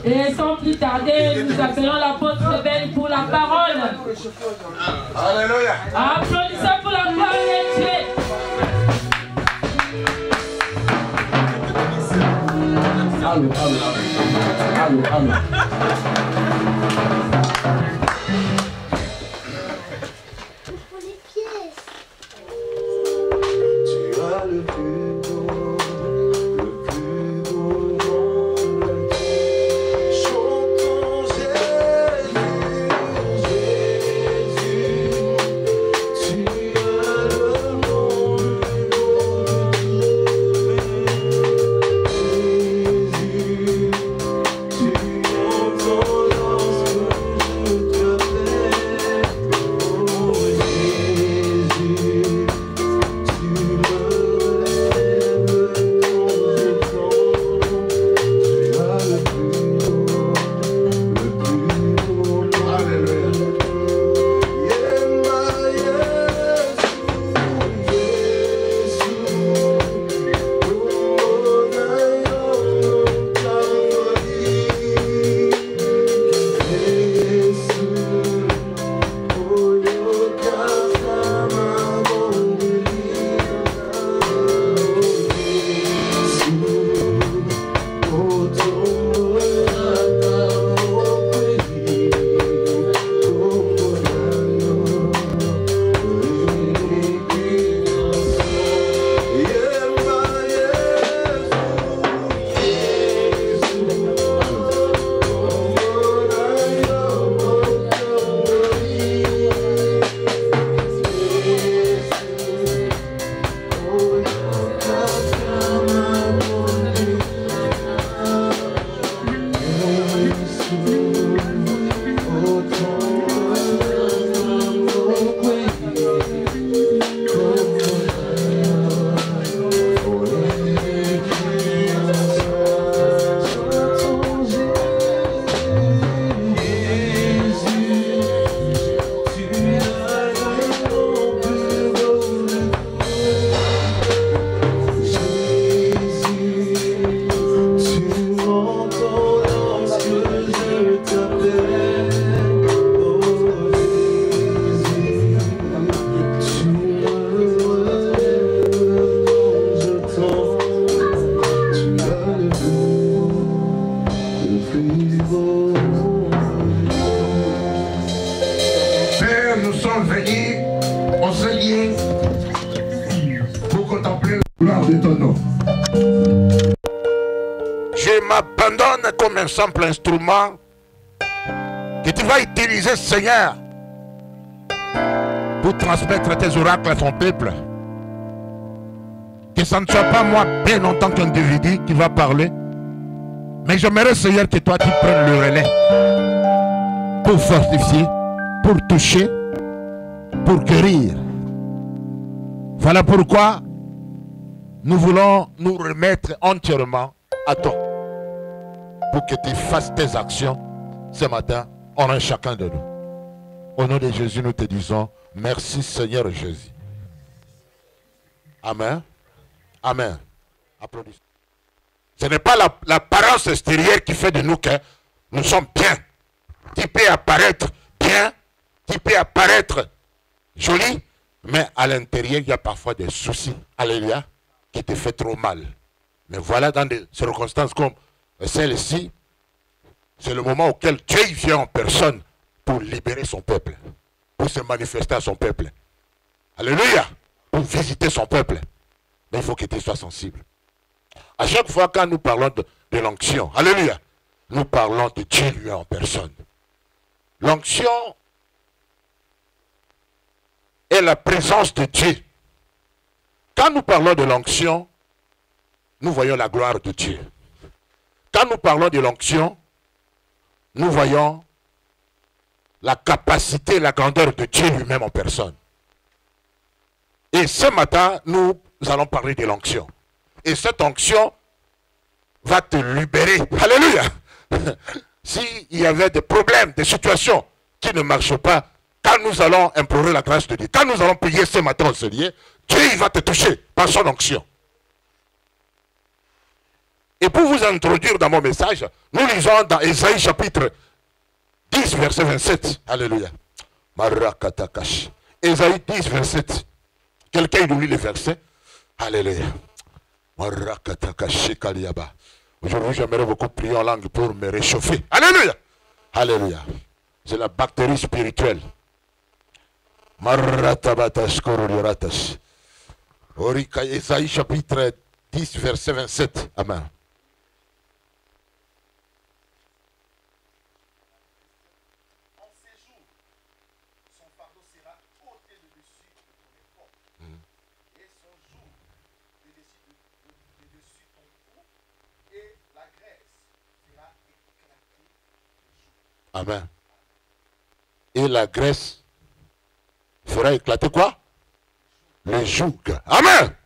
Et sans plus tarder, nous appelons l'apôtre Ben pour la parole. Alléluia. Applaudissez pour la parole de Dieu. Allô, allô, allô, allô. Pour les pièces. Tu as le plus beau monde. Chantons Jésus, Jésus. Tu as le nom le Jésus, tu entends lorsque je t'appelle. Oh Jésus. Père, nous sommes venus au Seigneur pour contempler la gloire de ton nom. Je m'abandonne comme un simple instrument que tu vas utiliser, Seigneur, pour transmettre tes oracles à ton peuple. Que ce ne soit pas moi, bien en tant qu'individu, qui va parler, mais j'aimerais, Seigneur, que toi tu prennes le relais pour fortifier, pour toucher, pour guérir. Voilà pourquoi nous voulons nous remettre entièrement à toi pour que tu fasses tes actions ce matin en un chacun de nous. Au nom de Jésus, nous te disons merci, Seigneur Jésus. Amen. Amen. Applaudissons. Ce n'est pas l'apparence extérieure qui fait de nous que nous sommes bien. Tu peux apparaître bien, tu peux apparaître joli, mais à l'intérieur, il y a parfois des soucis. Alléluia. Qui te fait trop mal. Mais voilà, dans des circonstances comme celle-ci, c'est le moment auquel Dieu vient en personne pour libérer son peuple, pour se manifester à son peuple. Alléluia. Pour visiter son peuple. Mais il faut que tu sois sensible. À chaque fois quand nous parlons de l'onction, alléluia, nous parlons de Dieu lui en personne. L'onction est la présence de Dieu. Quand nous parlons de l'onction, nous voyons la gloire de Dieu. quand nous parlons de l'onction, nous voyons la capacité, la grandeur de Dieu lui-même en personne. Et ce matin, nous allons parler de l'onction. Et cette onction va te libérer. Alléluia. S'il y avait des problèmes, des situations qui ne marchent pas, quand nous allons implorer la grâce de Dieu, quand nous allons prier ce matin au Seigneur, Dieu il va te toucher par son onction. Et pour vous introduire dans mon message, nous lisons dans Ésaïe chapitre 10, verset 27. Alléluia. Marakatakash. Ésaïe 10, 27. Quelqu'un nous lit le verset. Alléluia. Marakatakash kaliyaba. Aujourd'hui, j'aimerais beaucoup prier en langue pour me réchauffer. Alléluia. Alléluia. C'est la bactérie spirituelle. Maratabatash koroliratas. Orika Ésaïe chapitre 10, verset 27. Amen. Amen. Et la graisse fera éclater quoi? Le joug. Amen.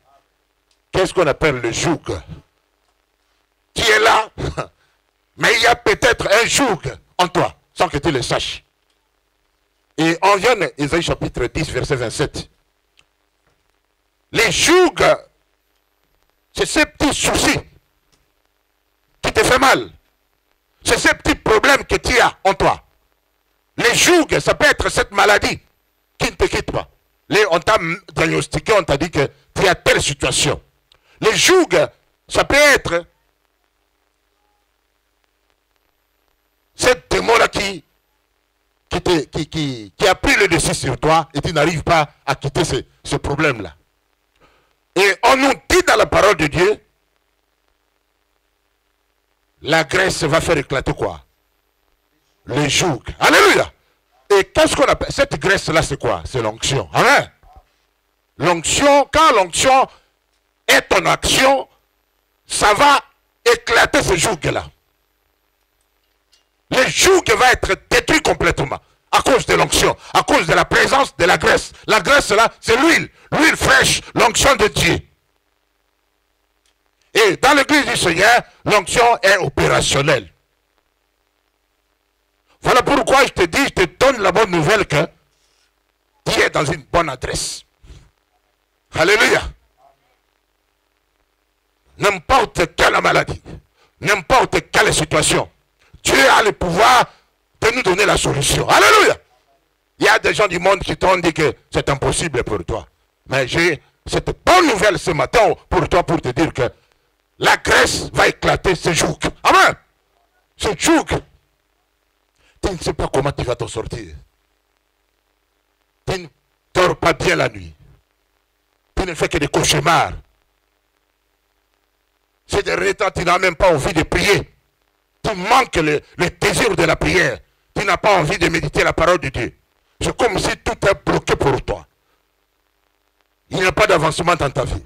Qu'est-ce qu'on appelle le joug? Qui est là? Mais il y a peut-être un joug en toi, sans que tu le saches. Et on vient d'Ésaïe chapitre 10, verset 27. Les jougs, c'est ces petits soucis qui te font mal. C'est ces petits problèmes que tu as en toi. Les jougs, ça peut être cette maladie qui ne te quitte pas. On t'a diagnostiqué, on t'a dit que tu as telle situation. Les jougs, ça peut être cette démon-là qui a pris le dessus sur toi et tu n'arrives pas à quitter ce problème-là. Et on nous dit dans la parole de Dieu, la graisse va faire éclater quoi? Le joug. Alléluia. Et qu'est-ce qu'on appelle? Cette graisse-là, c'est quoi? C'est l'onction. Amen. L'onction, quand l'onction est en action, ça va éclater ce joug-là. Le joug va être détruit complètement à cause de l'onction, à cause de la présence de la graisse. La graisse, là, c'est l'huile. L'huile fraîche, l'onction de Dieu. Et dans l'église du Seigneur, l'onction est opérationnelle. Voilà pourquoi je te dis, je te donne la bonne nouvelle que tu es dans une bonne adresse. Alléluia. N'importe quelle maladie, n'importe quelle situation, Dieu a le pouvoir de nous donner la solution. Alléluia. Il y a des gens du monde qui t'ont dit que c'est impossible pour toi. Mais j'ai cette bonne nouvelle ce matin pour toi pour te dire que la graisse va éclater ce joug. Amen. Ce joug. Tu ne sais pas comment tu vas t'en sortir. Tu ne dors pas bien la nuit. Tu ne fais que des cauchemars. Ces derniers temps, tu n'as même pas envie de prier. Tu manques le désir de la prière. Tu n'as pas envie de méditer la parole de Dieu. C'est comme si tout est bloqué pour toi. Il n'y a pas d'avancement dans ta vie.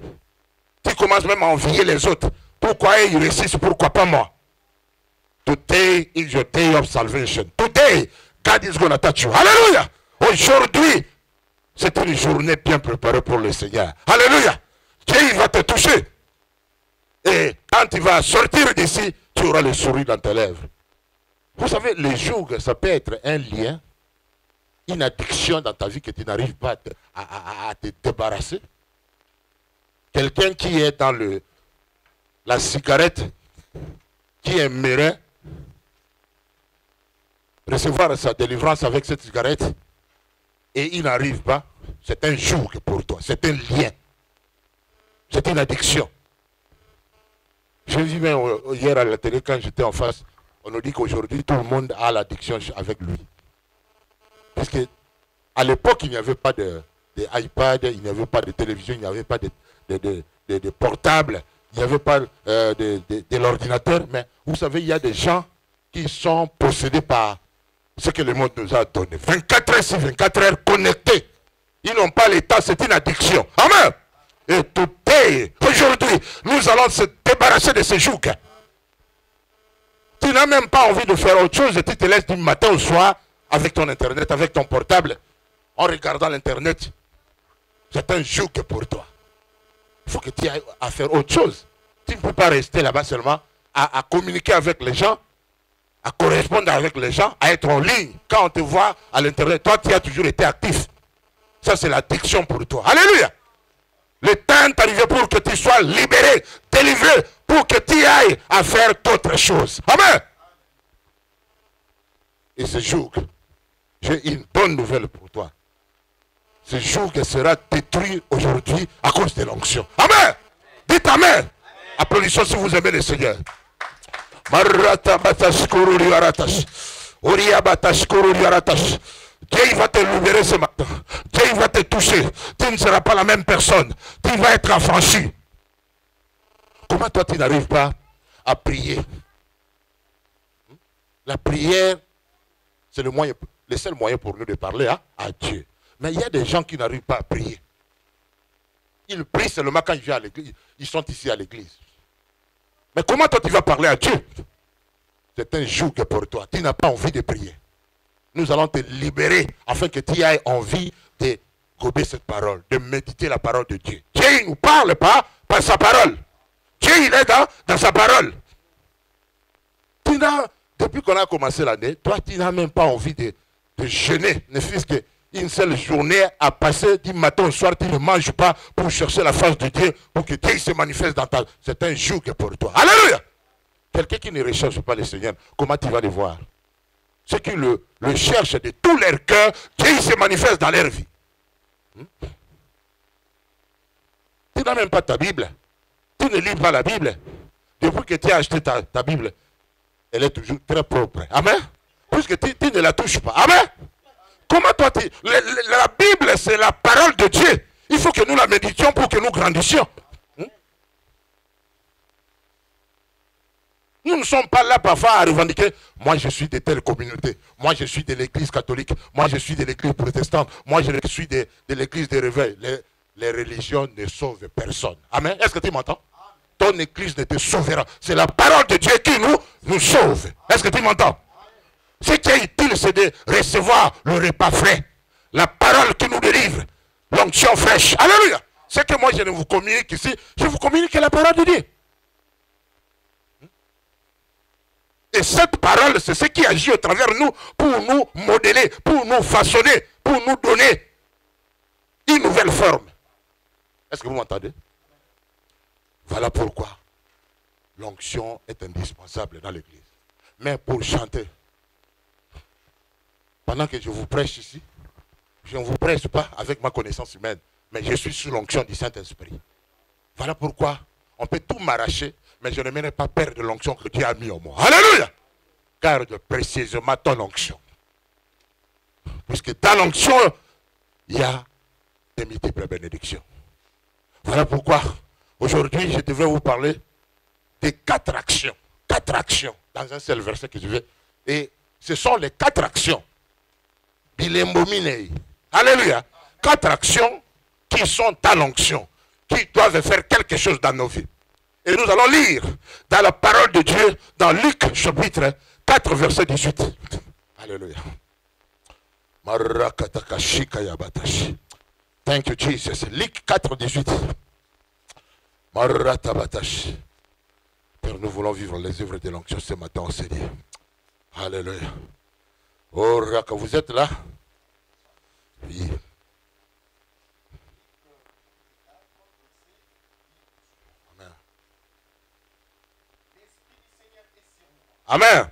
Tu commences même à envier les autres. Pourquoi ils réussissent, pourquoi pas moi? Today is your day of salvation. Today, God is going to touch you. Alléluia. Aujourd'hui, c'est une journée bien préparée pour le Seigneur. Alléluia. Dieu il va te toucher. Et quand tu vas sortir d'ici, tu auras le sourire dans tes lèvres. Vous savez, le joug, ça peut être un lien, une addiction dans ta vie que tu n'arrives pas à te débarrasser. Quelqu'un qui est dans la cigarette, qui aimerait recevoir sa délivrance avec cette cigarette, et il n'arrive pas, c'est un joug pour toi, c'est un lien, c'est une addiction. J'ai vu même hier à la télé, quand j'étais en face, on nous dit qu'aujourd'hui, tout le monde a l'addiction avec lui. Parce qu'à l'époque, il n'y avait pas de iPad, il n'y avait pas de télévision, il n'y avait pas de portable, il n'y avait pas de l'ordinateur. Mais vous savez, il y a des gens qui sont possédés par ce que le monde nous a donné. 24 heures sur 24 heures connectés. Ils n'ont pas l'état, c'est une addiction. Amen. Et tout est, aujourd'hui, nous allons se débarrasser de ces jougs. Tu n'as même pas envie de faire autre chose et tu te laisses du matin au soir avec ton internet, avec ton portable, en regardant l'internet. C'est un joug pour toi. Il faut que tu ailles à faire autre chose. Tu ne peux pas rester là-bas seulement à communiquer avec les gens, à correspondre avec les gens, à être en ligne. Quand on te voit à l'internet, toi tu as toujours été actif. Ça c'est l'addiction pour toi. Alléluia. Le temps est arrivé pour que tu sois libéré, délivré, pour que tu ailles à faire d'autres choses. Amen. Et ce jour, j'ai une bonne nouvelle pour toi. Ce jour sera détruit aujourd'hui à cause de l'onction. Amen. Dites Amen. Applaudissons si vous aimez le Seigneur. Dieu va te libérer ce matin. Dieu va te toucher. Tu ne seras pas la même personne. Tu vas être affranchi. Comment toi tu n'arrives pas à prier? La prière, c'est le seul moyen pour nous de parler à Dieu. Mais il y a des gens qui n'arrivent pas à prier. Ils prient seulement quand ils viennent à l'église. Ils sont ici à l'église. Mais comment toi tu vas parler à Dieu? C'est un joug pour toi. Tu n'as pas envie de prier. Nous allons te libérer afin que tu aies envie de gober cette parole, de méditer la parole de Dieu. Dieu il ne nous parle pas par sa parole. Dieu il est dans sa parole. Depuis qu'on a commencé l'année, toi tu n'as même pas envie de jeûner, ne fût-ce qu'une seule journée à passer du matin au soir, tu ne manges pas pour chercher la face de Dieu, pour que Dieu se manifeste dans ta... C'est un joug pour toi. Alléluia. Quelqu'un qui ne recherche pas le Seigneur, comment tu vas le voir? Ceux qui le cherchent de tout leur cœur, Dieu se manifeste dans leur vie. Tu n'as même pas ta Bible. Tu ne lis pas la Bible. Depuis que tu as acheté ta Bible, elle est toujours très propre. Amen. Puisque tu ne la touches pas. Amen. Comment toi la Bible, c'est la parole de Dieu. Il faut que nous la méditions pour que nous grandissions. Nous ne sommes pas là parfois à revendiquer. Moi, je suis de telle communauté. Moi, je suis de l'église catholique. Moi, je suis de l'église protestante. Moi, je suis de l'église des réveils. Les religions ne sauvent personne. Amen. Est-ce que tu m'entends? Ton église ne te sauvera. C'est la parole de Dieu qui nous sauve. Est-ce que tu m'entends? Ce qui est utile, c'est de recevoir le repas frais. La parole qui nous délivre. L'onction fraîche. Alléluia. C'est que moi, je ne vous communique ici. Je vous communique la parole de Dieu. Et cette parole, c'est ce qui agit au travers de nous pour nous modeler, pour nous façonner, pour nous donner une nouvelle forme. Est-ce que vous m'entendez? Voilà pourquoi l'onction est indispensable dans l'église. Mais pour chanter, pendant que je vous prêche ici, je ne vous prêche pas avec ma connaissance humaine, mais je suis sous l'onction du Saint-Esprit. Voilà pourquoi on peut tout m'arracher, mais je ne mènerai pas perdre l'onction que Dieu a mis en moi. Alléluia! Garde précisément ton onction. Puisque dans l'onction, il y a des multiples bénédictions. Voilà pourquoi, aujourd'hui, je devrais vous parler des 4 actions. 4 actions, dans un seul verset que je vais. Et ce sont les 4 actions. Bilembominei. Alléluia. 4 actions qui sont dans l'onction, qui doivent faire quelque chose dans nos vies. Et nous allons lire dans la parole de Dieu, dans Luc chapitre 4, verset 18. Alléluia. Thank you, Jesus. Luc 4, 18. Père, nous voulons vivre les œuvres de l'onction ce matin au Seigneur. Alléluia. Oh, Raka, vous êtes là? Oui. Amen.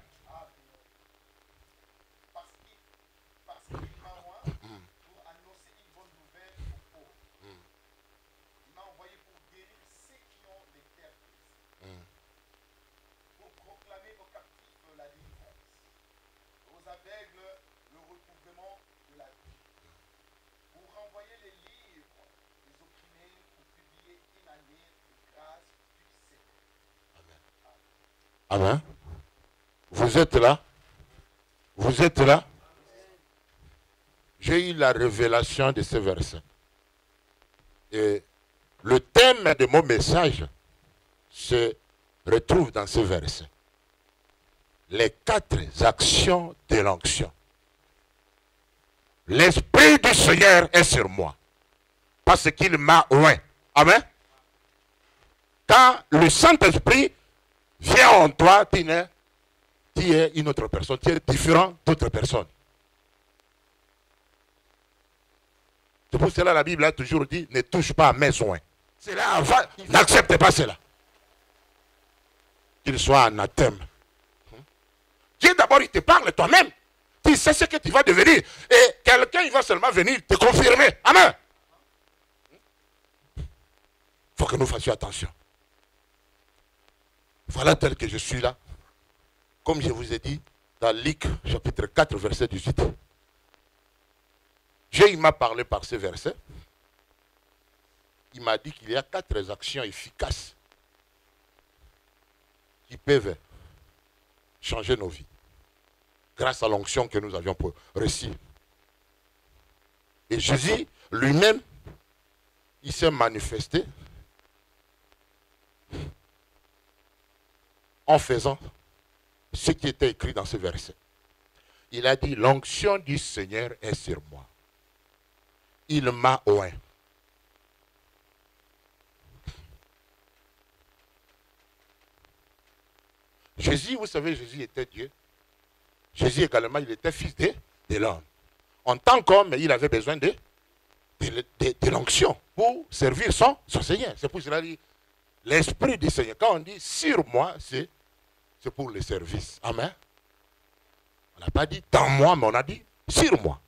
Amen. Vous êtes là? Vous êtes là? J'ai eu la révélation de ce verset. Et le thème de mon message se retrouve dans ce verset. les 4 actions de l'onction. L'Esprit du Seigneur est sur moi, parce qu'il m'a oint. Amen. Quand le Saint-Esprit vient en toi, tu es une autre personne, tu es différent d'autres personnes. C'est pour cela que la Bible a toujours dit, ne touche pas à mes oints. C'est là avant, n'acceptez pas cela. Qu'il soit anathème. Dieu d'abord, il te parle toi-même. Tu sais ce que tu vas devenir. Et quelqu'un, il va seulement venir te confirmer. Amen. Il faut que nous fassions attention. Voilà tel que je suis là. Comme je vous ai dit, dans Luc, chapitre 4, verset 18. Dieu, il m'a parlé par ce verset. Il m'a dit qu'il y a 4 actions efficaces qui peuvent changer nos vies grâce à l'onction que nous avions reçue. Et Jésus lui-même, il s'est manifesté en faisant ce qui était écrit dans ce verset. Il a dit, l'onction du Seigneur est sur moi. Il m'a oint. Jésus, vous savez, Jésus était Dieu. Jésus également, il était fils de l'homme. En tant qu'homme, il avait besoin de l'onction pour servir son Seigneur. C'est pour cela qu'il dit, l'Esprit du Seigneur. Quand on dit sur moi, c'est pour le service. Amen. On n'a pas dit dans moi, mais on a dit sur moi.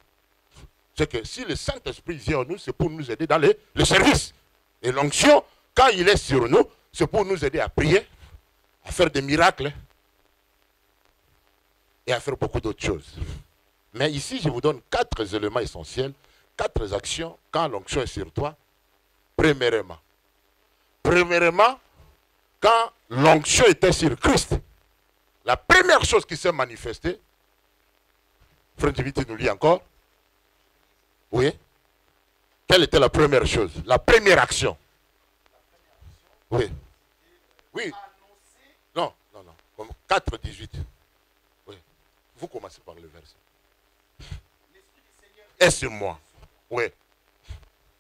C'est que si le Saint-Esprit vient en nous, c'est pour nous aider dans le service. Et l'onction, quand il est sur nous, c'est pour nous aider à prier, à faire des miracles et à faire beaucoup d'autres choses. Mais ici, je vous donne 4 éléments essentiels, 4 actions quand l'onction est sur toi. Premièrement, quand l'onction était sur Christ, la première chose qui s'est manifestée, Frère Jimmy, tu nous lis encore? Oui. Quelle était la première chose? La première action? Oui. Oui. Non. 4, 18. Oui. Vous commencez par le verset. Est sur moi. Oui.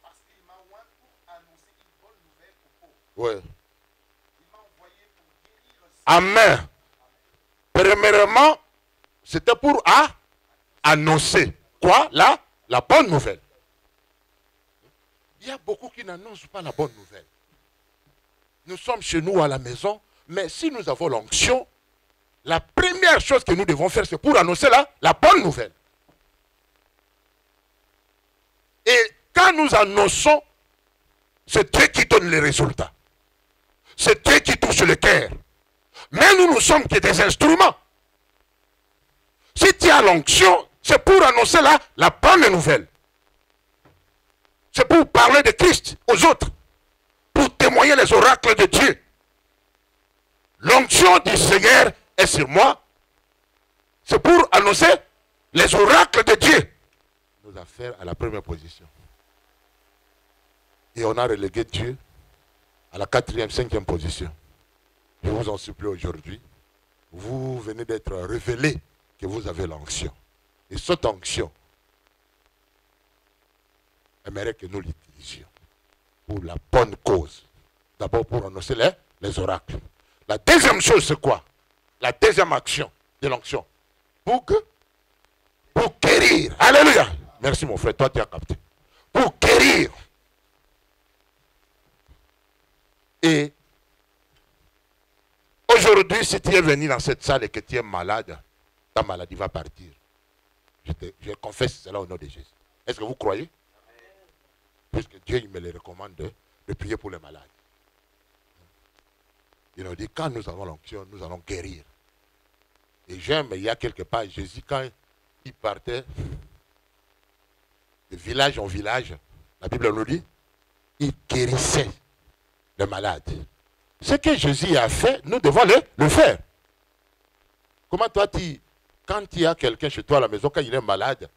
Parce qu'il m'a oint pour annoncer une bonne nouvelle aux pauvres. Oui. Il m'a envoyé pour guérir. Amen. Premièrement, c'était pour annoncer. Quoi? La bonne nouvelle. Il y a beaucoup qui n'annoncent pas la bonne nouvelle. Nous sommes chez nous à la maison, mais si nous avons l'onction, la première chose que nous devons faire, c'est pour annoncer la bonne nouvelle. Et quand nous annonçons, c'est Dieu qui donne les résultats. C'est Dieu qui touche le cœur. Mais nous ne sommes que des instruments. Si tu as l'onction, c'est pour annoncer la bonne nouvelle. C'est pour parler de Christ aux autres. Pour témoigner les oracles de Dieu. L'onction du Seigneur est sur moi. C'est pour annoncer les oracles de Dieu. Nos affaires à la première position. Et on a relégué Dieu à la 4e, 5e position. Je vous en supplie aujourd'hui. Vous venez d'être révélé que vous avez l'onction. Et cette onction, j'aimerais que nous l'utilisions pour la bonne cause. D'abord pour annoncer les oracles. La deuxième chose, c'est quoi? La deuxième action de l'onction. Pour guérir. Alléluia. Merci mon frère, toi tu as capté. Pour guérir. Et aujourd'hui, si tu es venu dans cette salle et que tu es malade, ta maladie va partir. Je confesse cela au nom de Jésus. Est-ce que vous croyez? Puisque Dieu il me le recommande de prier pour les malades. Il nous dit, quand nous avons l'onction, nous allons guérir. Et j'aime, il y a quelque part, Jésus, quand il partait de village en village, la Bible nous dit, il guérissait les malades. Ce que Jésus a fait, nous devons le faire. Comment toi, quand il y a quelqu'un chez toi à la maison, quand il est malade,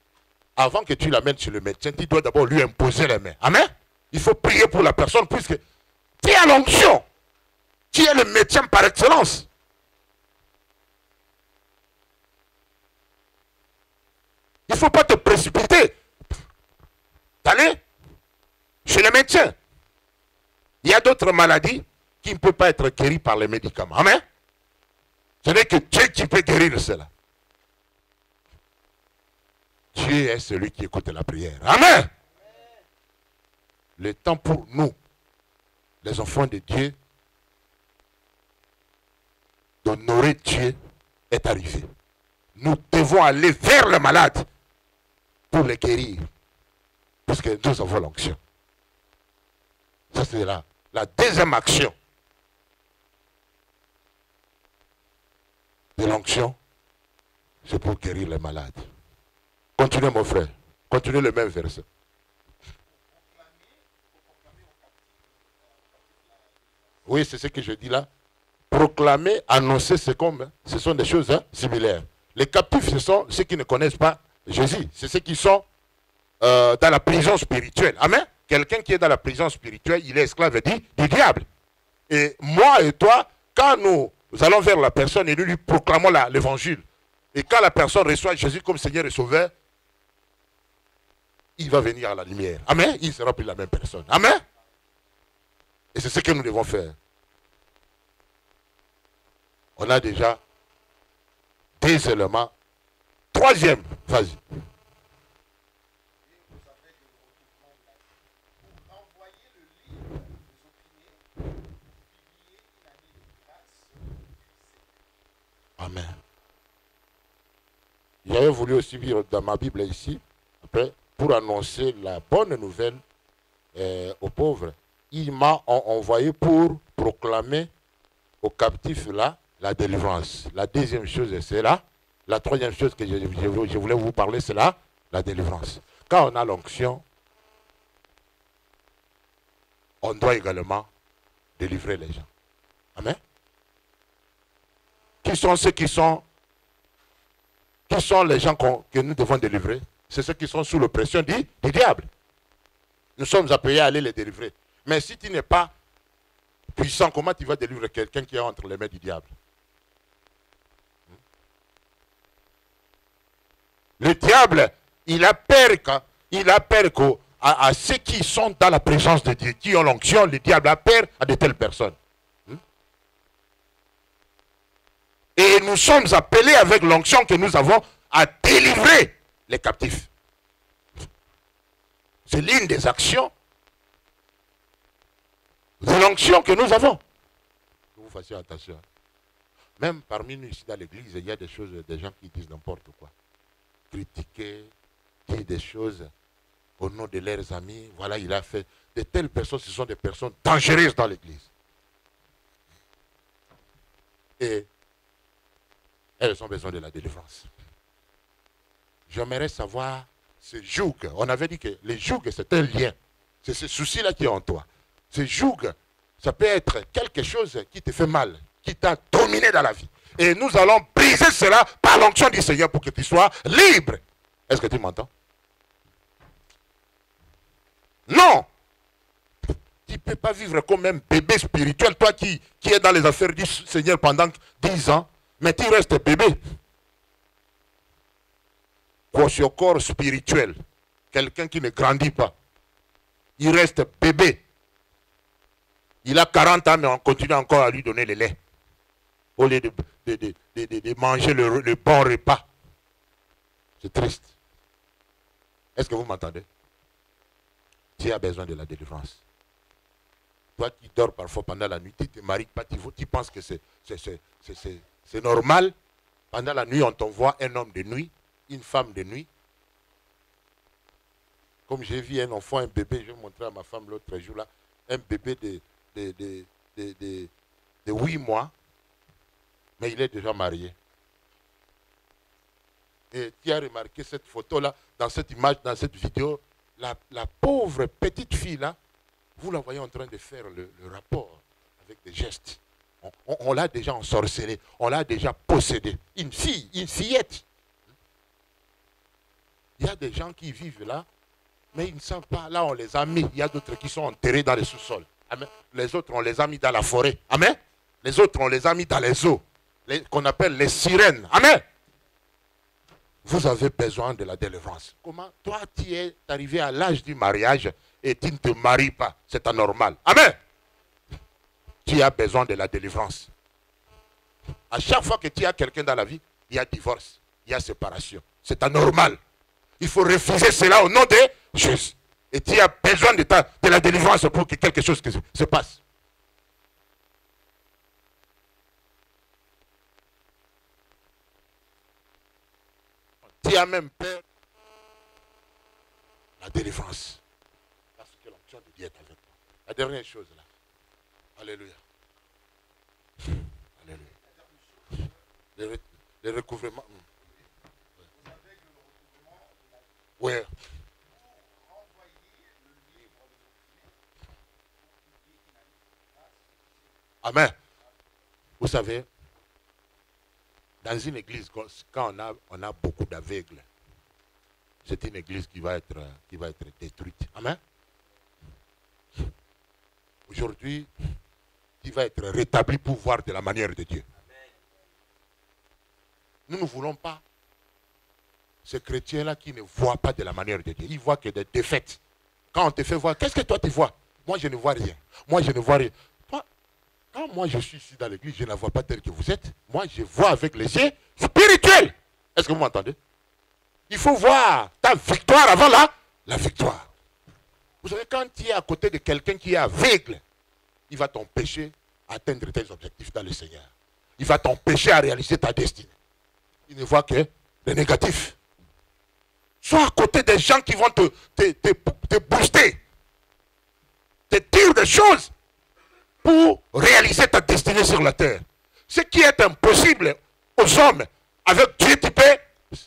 avant que tu l'amènes chez le médecin, tu dois d'abord lui imposer les mains. Amen. Il faut prier pour la personne puisque tu as l'onction. Tu es le médecin par excellence. ne faut pas te précipiter d'aller chez le médecin. Il y a d'autres maladies qui ne peuvent pas être guéries par les médicaments. Amen. Ce n'est que Dieu qui peut guérir cela. Dieu est celui qui écoute la prière. Amen. Le temps pour nous, les enfants de Dieu, d'honorer Dieu est arrivé. Nous devons aller vers le malade pour le guérir. Parce que nous avons l'onction. Ça, c'est la deuxième action de l'onction. C'est pour guérir les malades. Continuez, mon frère. Continuez le même verset. Oui, c'est ce que je dis là. Proclamer, annoncer, ce sont des choses similaires. Les captifs, ce sont ceux qui ne connaissent pas Jésus. C'est ceux qui sont dans la prison spirituelle. Amen. Quelqu'un qui est dans la prison spirituelle, il est esclave du diable. Et moi et toi, quand nous allons vers la personne et nous lui proclamons l'évangile, et quand la personne reçoit Jésus comme Seigneur et Sauveur, il va venir à la lumière. Amen. Il ne sera plus la même personne. Amen. Et c'est ce que nous devons faire. On a déjà deux éléments. Troisième, vas-y. Amen. J'avais voulu aussi lire dans ma Bible ici, après, pour annoncer la bonne nouvelle aux pauvres. Il m'a envoyé pour proclamer aux captifs là la délivrance. La deuxième chose, c'est là. La troisième chose que je voulais vous parler, c'est là, la délivrance. Quand on a l'onction, on doit également délivrer les gens. Amen. Qui sont ceux qui sont les gens que nous devons délivrer? C'est ceux qui sont sous l'oppression du diable. Nous sommes appelés à aller les délivrer. Mais si tu n'es pas puissant, comment tu vas délivrer quelqu'un qui est entre les mains du diable? Le diable, il a peur à ceux qui sont dans la présence de Dieu, qui ont l'onction. Le diable a peur à de telles personnes. Et nous sommes appelés avec l'onction que nous avons à délivrer les captifs. C'est l'une des actions de l'onction que nous avons. Que vous fassiez attention. Même parmi nous ici dans l'église, il y a des choses, des gens qui disent n'importe quoi. Critiquer, dire des choses au nom de leurs amis. Voilà, il a fait. De telles personnes, ce sont des personnes dangereuses dans l'église. Et elles ont besoin de la délivrance. J'aimerais savoir ce joug. On avait dit que les jougs, c'est un lien. C'est ce souci-là qui est en toi. Ce joug, ça peut être quelque chose qui te fait mal, qui t'a dominé dans la vie. Et nous allons briser cela par l'onction du Seigneur pour que tu sois libre. Est-ce que tu m'entends? Non! Tu ne peux pas vivre comme un bébé spirituel, toi qui es dans les affaires du Seigneur pendant 10 ans, mais tu restes bébé. Corps spirituel, quelqu'un qui ne grandit pas, il reste bébé. Il a 40 ans, mais on continue encore à lui donner le lait. Au lieu de manger le bon repas. C'est triste. Est-ce que vous m'entendez? Tu as besoin de la délivrance. Toi qui dors parfois pendant la nuit, tu ne te maries pas, tu penses que c'est normal. Pendant la nuit, on t'envoie un homme de nuit, une femme de nuit. Comme j'ai vu un enfant, un bébé, je vais montrer à ma femme l'autre jour là, un bébé de 8 mois, mais il est déjà marié. Et tu as remarqué cette photo-là, dans cette image, dans cette vidéo, la pauvre petite fille-là, vous la voyez en train de faire le rapport avec des gestes. On l'a déjà ensorcelée, on l'a déjà possédée. Une fille, une fillette. Il y a des gens qui vivent là, mais ils ne savent pas. Là, on les a mis. Il y a d'autres qui sont enterrés dans les sous-sols. Amen. Les autres, on les a mis dans la forêt. Amen. Les autres, on les a mis dans les eaux, qu'on appelle les sirènes. Amen. vous avez besoin de la délivrance. Comment toi, tu es arrivé à l'âge du mariage et tu ne te maries pas? C'est anormal. Amen. Tu as besoin de la délivrance. À chaque fois que tu as quelqu'un dans la vie, il y a divorce, il y a séparation. C'est anormal. Il faut refuser cela au nom de Jésus. Et tu as besoin de la délivrance pour que quelque chose se passe. Tu as même peur de la délivrance. Parce que l'onction de Dieu est avec toi. La dernière chose là. Alléluia. Alléluia. Le recouvrement. Oui. Amen. Vous savez, dans une église, quand on a beaucoup d'aveugles, c'est une église qui va être détruite. Amen. Aujourd'hui, qui va être rétabli pour voir de la manière de Dieu. Nous ne voulons pas ce chrétien-là qui ne voit pas de la manière de Dieu. Il voit que des défaites. Quand on te fait voir, qu'est-ce que toi tu vois? Moi, je ne vois rien. Moi, je ne vois rien. Toi, quand moi je suis ici dans l'église, je ne la vois pas telle que vous êtes. Moi, je vois avec les yeux spirituels. Est-ce que vous m'entendez? Il faut voir ta victoire avant la victoire. Vous savez, quand tu es à côté de quelqu'un qui est aveugle, il va t'empêcher d'atteindre tes objectifs dans le Seigneur. Il va t'empêcher à réaliser ta destinée. Il ne voit que le négatif. Sois à côté des gens qui vont te booster, te dire des choses pour réaliser ta destinée sur la terre. Ce qui est impossible aux hommes, avec Dieu,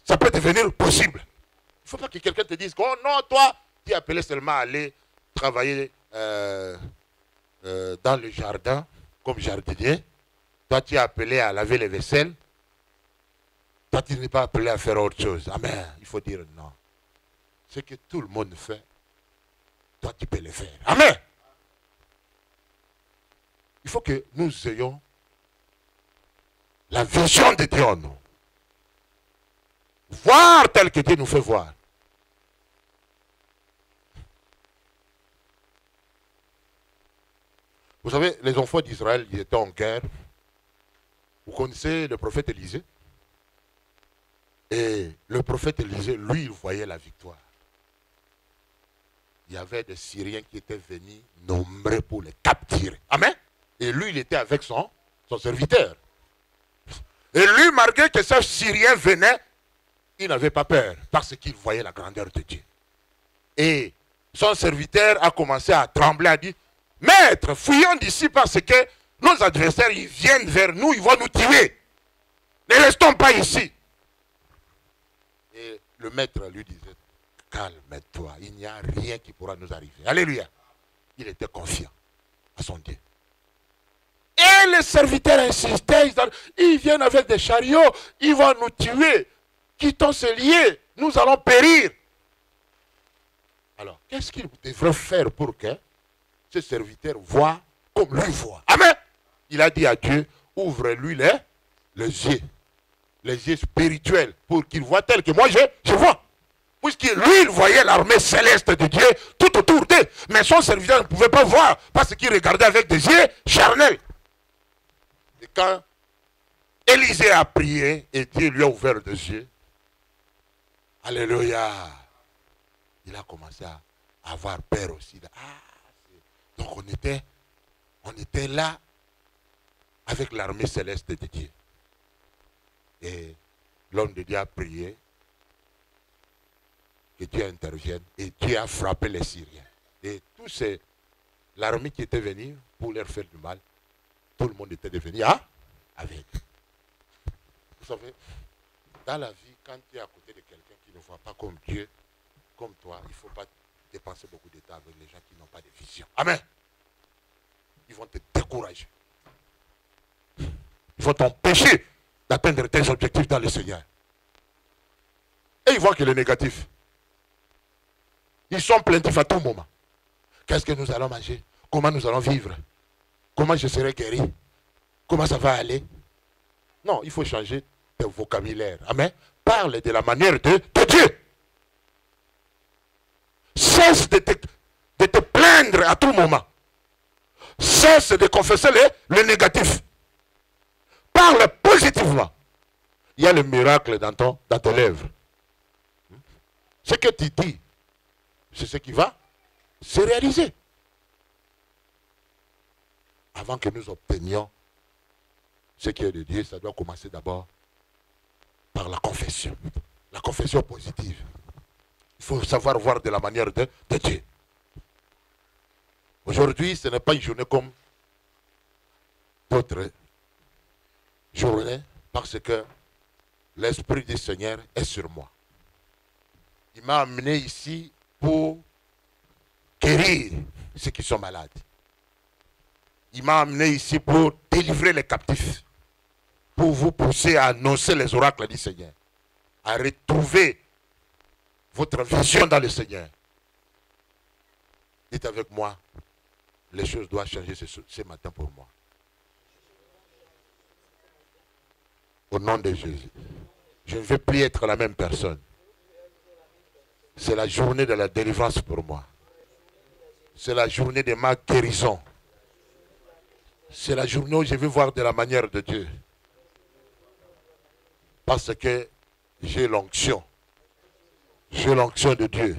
ça peut devenir possible. Il ne faut pas que quelqu'un te dise, oh non, toi, tu es appelé seulement à aller travailler dans le jardin comme jardinier. Toi, tu es appelé à laver les vaisselles. Toi, tu n'es pas appelé à faire autre chose. Amen. Il faut dire non. Ce que tout le monde fait, toi, tu peux le faire. Amen. Il faut que nous ayons la vision de Dieu en nous. Voir tel que Dieu nous fait voir. Vous savez, les enfants d'Israël, ils étaient en guerre. Vous connaissez le prophète Élisée? Et le prophète Élisée, lui, il voyait la victoire. Il y avait des Syriens qui étaient venus nombreux pour les capturer. Amen. Et lui, il était avec son serviteur. Et lui, malgré que ces Syriens venaient, il n'avait pas peur parce qu'il voyait la grandeur de Dieu. Et son serviteur a commencé à trembler, a dit, Maître, fuyons d'ici parce que nos adversaires, ils viennent vers nous, ils vont nous tuer. Ne restons pas ici. Et le maître lui disait, calme-toi, il n'y a rien qui pourra nous arriver. Alléluia. Il était confiant à son Dieu. Et les serviteurs insistaient, ils viennent avec des chariots, ils vont nous tuer. Quittons ce lieu, nous allons périr. Alors, qu'est-ce qu'il devrait faire pour que ce serviteur voit comme lui voit? Amen. Il a dit à Dieu, ouvre-lui les yeux spirituels, pour qu'il voit tel que moi je vois. Puisque lui, il voyait l'armée céleste de Dieu tout autour d'eux. Mais son serviteur ne pouvait pas voir, parce qu'il regardait avec des yeux charnels. Et quand Élisée a prié, et Dieu lui a ouvert les yeux, alléluia, il a commencé à avoir peur aussi. Donc on était là avec l'armée céleste de Dieu. Et l'homme de Dieu a prié que Dieu intervienne et Dieu a frappé les Syriens. Et tous l'armée qui était venue pour leur faire du mal, tout le monde était devenu avec. Vous savez, dans la vie, quand tu es à côté de quelqu'un qui ne voit pas comme Dieu, comme toi, il ne faut pas dépenser beaucoup de temps avec les gens qui n'ont pas de vision. Amen. Ils vont te décourager. Ils vont t'empêcher d'atteindre tes objectifs dans le Seigneur. Et ils voient que le négatif. Ils sont plaintifs à tout moment. Qu'est-ce que nous allons manger? Comment nous allons vivre? Comment je serai guéri? Comment ça va aller? Non, il faut changer de vocabulaire. Amen. parle de la manière de Dieu. Cesse de te plaindre à tout moment. Cesse de confesser le négatif. Parle positivement. Il y a le miracle dans tes lèvres. Ce que tu dis, c'est ce qui va se réaliser. Avant que nous obtenions ce qui est de Dieu, ça doit commencer d'abord par la confession. La confession positive. Il faut savoir voir de la manière de Dieu. Aujourd'hui, ce n'est pas une journée comme d'autres journées, parce que l'Esprit du Seigneur est sur moi. Il m'a amené ici pour guérir ceux qui sont malades. Il m'a amené ici pour délivrer les captifs, pour vous pousser à annoncer les oracles du Seigneur, à retrouver votre vision dans le Seigneur. Dites avec moi, les choses doivent changer ce matin pour moi. Au nom de Jésus. Je ne veux plus être la même personne. C'est la journée de la délivrance pour moi. C'est la journée de ma guérison. C'est la journée où je vais voir de la manière de Dieu. Parce que j'ai l'onction. J'ai l'onction de Dieu.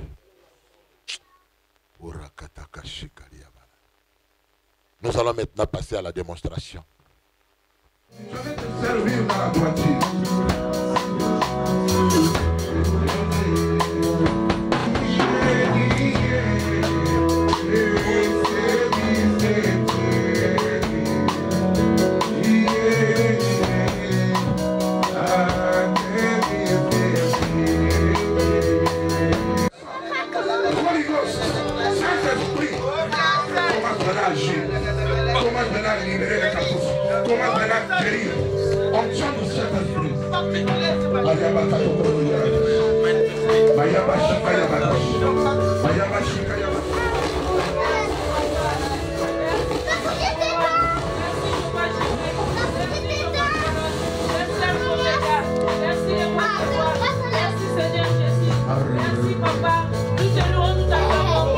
Nous allons maintenant passer à la démonstration. Je vais te servir dans la voiture. Comment maintenant libérer les captifs? Comment maintenant guérir? Onction du Saint-Esprit. Merci Seigneur Jésus. Merci Papa. Nous te louons, nous t'acclamons.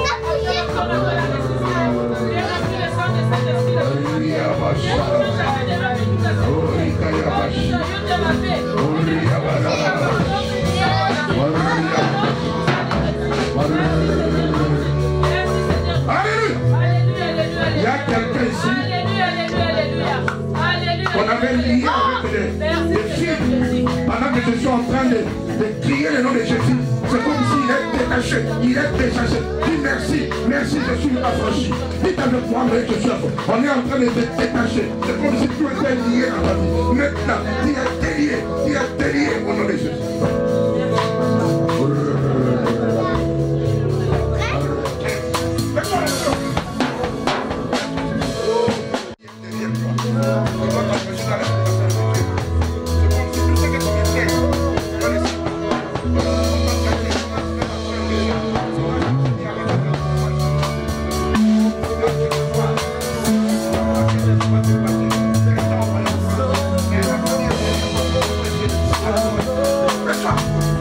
Il y a quelqu'un ici. On avait lié avec des films pendant que je suis en train de crier le nom de Jésus. C'est comme s'il est détaché, il est détaché. Dis merci, merci, je suis affranchi. Dites avec moi, mais je suis affranchi. On est en train de te détacher. C'est comme si tu étais lié à ta vie. Maintenant, tu es délié au nom de Jésus. Let's go.